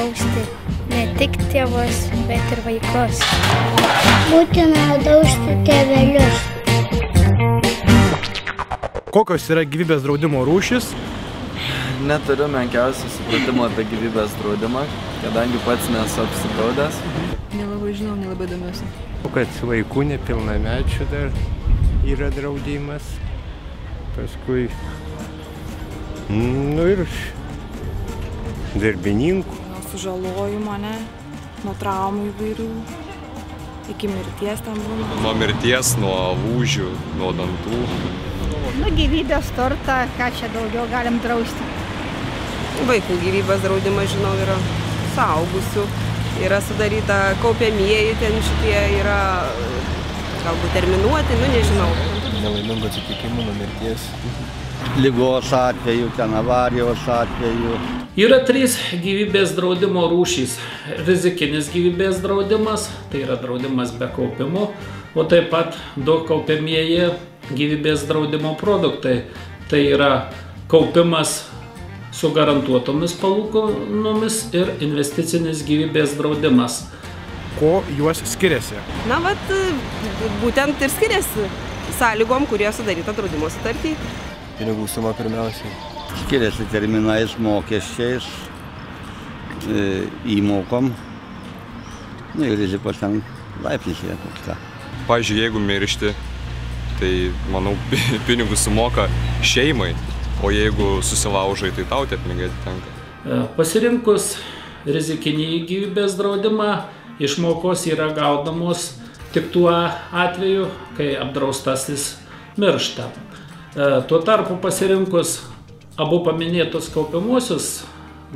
drausti ne tik tėvus, bet ir vaikus. Būtina drausti tėvelius. Kokios yra gyvybės draudimo rūšis? Neturiu menkiausio supratimo apie gyvybės draudimą, kadangi pats nesu apsidraudęs. Nelabai žinau, nelabai domiuosi. Kad vaikų nepilnamečių dar yra draudimas. Paskui, ir darbininkų. Nuo sužalojimo, nuo traumų įvairių, iki mirties ten būna. Nuo mirties, nuo lūžių, nuo dantų. Gyvybės turtą, ką čia daugiau galim drausti. Vaikų gyvybės draudimas, žinau, yra suaugusių. Yra sudaryta kaupiamieji, ten šitie yra galbūt terminuoti, nežinau. Nelaimingų atsitikimų, nuo mirties. Ligos atveju, ten avarijos atveju. Yra 3 gyvybės draudimo rūšys. Rizikinis gyvybės draudimas, tai yra draudimas be kaupimo, o taip pat 2 kaupiamieji gyvybės draudimo produktai. Tai yra kaupimas su garantuotomis palūkanomis ir investicinis gyvybės draudimas. Ko juos skiriasi? Būtent ir skiriasi sąlygom, kurie sudaryta draudimo sutartį. Pinigų suma pirmiausiai. Skiriasi terminais, mokesčiais, įmokom. Ir rizikos ten laipsnis yra koks ta. Pavyzdžiui, jeigu miršti, tai, manau, pinigus sumoka šeimai, o jeigu susilaužai, tai tau tie pinigai atitenka. Pasirinkus rizikinį gyvybės draudimą, išmokos yra gaudamos tik tuo atveju, kai apdraustasis miršta. Tuo tarpu pasirinkus abu paminėtus kaupiamuosius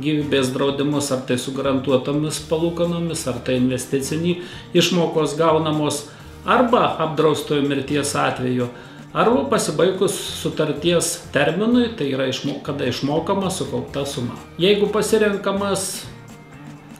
gyvybės draudimus, ar tai su garantuotomis palūkanomis, ar tai investicinį, išmokos gaunamos arba apdraustojo mirties atveju, arba pasibaigus sutarties terminui, tai yra kada išmokama sukaupta suma. Jeigu pasirenkamas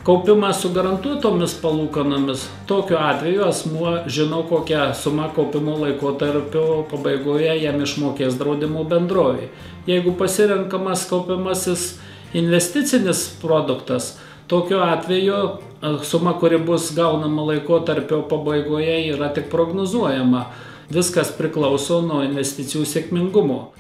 kaupimas su garantuotomis palūkanomis, tokiu atveju asmuo žino, kokią sumą kaupimo laikotarpio pabaigoje jam išmokės draudimo bendrovė. Jeigu pasirenkamas kaupiamasis investicinis produktas, tokiu atveju suma, kuri bus gaunama laikotarpio pabaigoje, yra tik prognozuojama. Viskas priklauso nuo investicijų sėkmingumo.